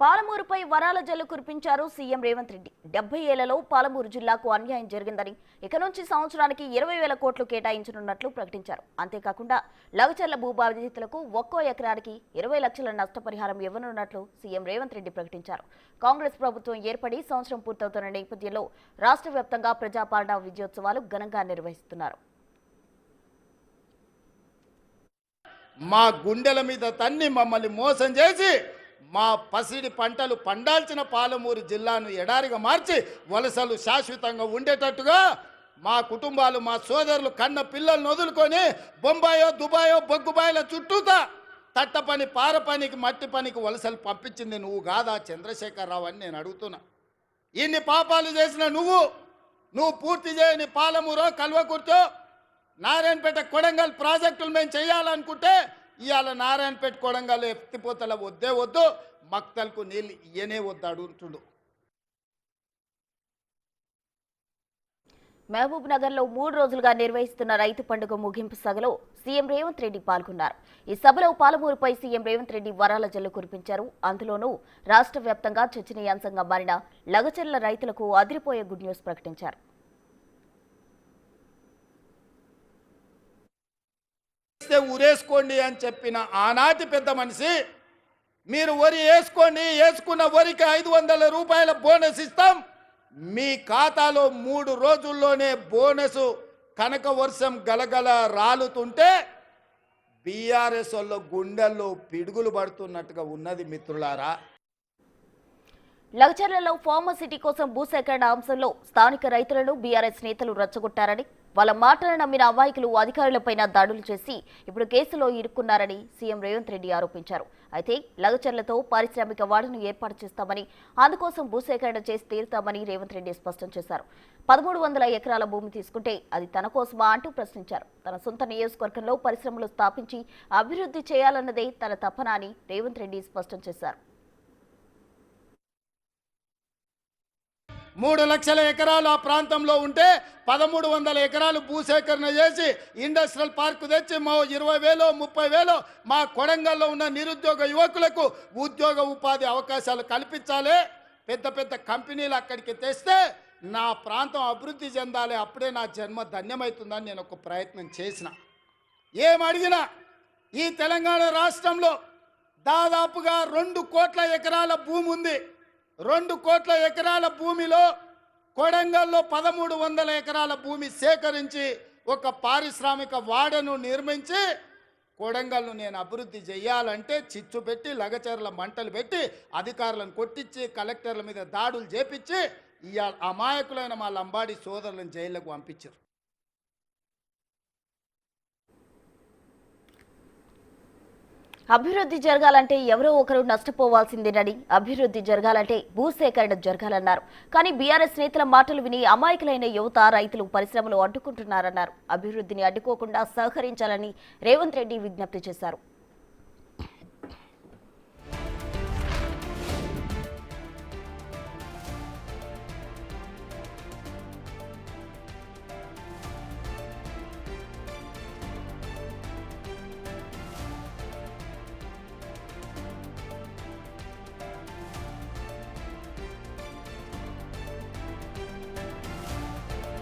పాలమూరుపై వరాల జల్లు కురిపించారు సీఎం రేవంత్ రెడ్డి. 70 ఏళ్లలో పాలమూరు జిల్లాకు అన్యాయం జరిగిందని, ఇక నుంచి సంవత్సరానికి 20,000 కోట్లు కేటాయించనున్నట్లు ప్రకటించారు. అంతేకాకుండా లగచర్ల భూబాధితులకు ఒక్కో ఎకరానికి 20 లక్షల నష్టపరిహారం ఇవ్వనున్నట్లు సీఎం రేవంత్ రెడ్డి ప్రకటించారు. కాంగ్రెస్ ప్రభుత్వం ఏర్పడి సంవత్సరం పూర్తవుతున్న నేపథ్యంలో రాష్ట్ర వ్యాప్తంగా ప్రజాపాలన విజయోత్సవాలు ఘనంగా నిర్వహిస్తున్నారు. మా గుండెల మీద తన్ని మమ్మల్ని మోసం చేసి మా పసిడి పంటలు పండాల్సిన పాలమూరు జిల్లాను ఎడారిగా మార్చి వలసలు శాశ్వతంగా ఉండేటట్టుగా మా కుటుంబాలు మా సోదరులు కన్న పిల్లలను వదులుకొని బొంబాయో దుబాయో బొగ్గుబాయిల చుట్టూతా తట్ట పని పార పనికి మట్టి పనికి వలసలు పంపించింది నువ్వు కాదా చంద్రశేఖరరావు అని నేను అడుగుతున్నా. ఇన్ని పాపాలు చేసిన నువ్వు పూర్తి చేయని పాలమూరో కల్వకుర్తో నారాయణపేట కొడంగల్ ప్రాజెక్టులు మేము చేయాలనుకుంటే ఇవాళ నారాయణపేట కొడంగల్ ఎత్తిపోతల వద్దు మక్తలకు నీళ్ళు ఇయ్యనే వద్దు అడుగుతుండు. మహబూబ్ నగర్ లో 3 రోజులుగా నిర్వహిస్తున్న రైతు పండుగ ముగింపు సభలో సీఎం రేవంత్ రెడ్డి పాల్గొన్నారు. ఈ సభలో పాలమూరుపై సీఎం రేవంత్ రెడ్డి వరాల జల్లు కురిపించారు. అందులోనూ రాష్ట్ర వ్యాప్తంగా చర్చనీయాంశంగా మారిన లగచర్ల రైతులకు అదిరిపోయే గుడ్ న్యూస్ ప్రకటించారు. ఊరేసుకోండి అని చెప్పిన ఆనాటి పెద్ద మనిషి మీరు వరి వేసుకోండి, వేసుకున్న వరికి 500 రూపాయల బోనస్ ఇస్తాం, మీ ఖాతాలో 3 రోజుల్లోనే బోనస్ కనక వర్షం గలగల రాలుతుంటే బీఆర్ఎస్ వాళ్ళ గుండెల్లో పిడుగులు పడుతున్నట్టుగా ఉన్నది మిత్రులారా. లగచర్లలో ఫార్మసిటీ కోసం భూసేకరణ అంశంలో స్థానిక రైతులను బీఆర్ఎస్ నేతలు రెచ్చగొట్టారని, వాళ్ళ మాటలను నమ్మిన అమాయకులు అధికారులపైన దాడులు చేసి ఇప్పుడు కేసులో ఇరుక్కున్నారని సీఎం రేవంత్ రెడ్డి ఆరోపించారు. అయితే లగచర్లతో పారిశ్రామిక వాడను ఏర్పాటు చేస్తామని, అందుకోసం భూసేకరణ చేసి తీరుతామని రేవంత్ రెడ్డి స్పష్టం చేశారు. 1300 ఎకరాల భూమి తీసుకుంటే అది తన కోసమా అంటూ ప్రశ్నించారు. తన సొంత నియోజకవర్గంలో పరిశ్రమలు స్థాపించి అభివృద్ధి చేయాలన్నదే తన తపన అని రేవంత్ రెడ్డి స్పష్టం చేశారు. 3 లక్షల ఎకరాలు ఆ ప్రాంతంలో ఉంటే 1300 ఎకరాలు భూసేకరణ చేసి ఇండస్ట్రియల్ పార్కు తెచ్చి మా 20,000 30,000 మా కొడంగల్లో ఉన్న నిరుద్యోగ యువకులకు ఉద్యోగ ఉపాధి అవకాశాలు కల్పించాలి. పెద్ద పెద్ద కంపెనీలు అక్కడికి తెస్తే నా ప్రాంతం అభివృద్ధి చెందాలి, అప్పుడే నా జన్మ ధన్యమవుతుందని నేను ఒక ప్రయత్నం చేసిన. ఏమడిగినా ఈ తెలంగాణ రాష్ట్రంలో దాదాపుగా 2 కోట్ల ఎకరాల భూమి ఉంది. 2 కోట్ల ఎకరాల భూమిలో కొడంగల్లో 1300 ఎకరాల భూమి సేకరించి ఒక పారిశ్రామిక వాడను నిర్మించి కొడంగల్ను నేను అభివృద్ధి చేయాలంటే చిచ్చు పెట్టి లగచర్ల మంటలు పెట్టి అధికారులను కొట్టించి కలెక్టర్ల మీద దాడులు చేపించి ఇవాళ అమాయకులైన మా లంబాడి సోదరులను జైళ్లకు పంపించారు. అభివృద్ధి జరగాలంటే ఎవరో ఒకరు నష్టపోవాల్సిందేనని, అభివృద్ధి జరగాలంటే భూసేకరణ జరగాలన్నారు. కానీ బీఆర్ఎస్ నేతల మాటలు విని అమాయకులైన యువత రైతులు పరిశ్రమలు అడ్డుకుంటున్నారన్నారు. అభివృద్ధిని అడ్డుకోకుండా సహకరించాలని రేవంత్ రెడ్డి విజ్ఞప్తి చేశారు.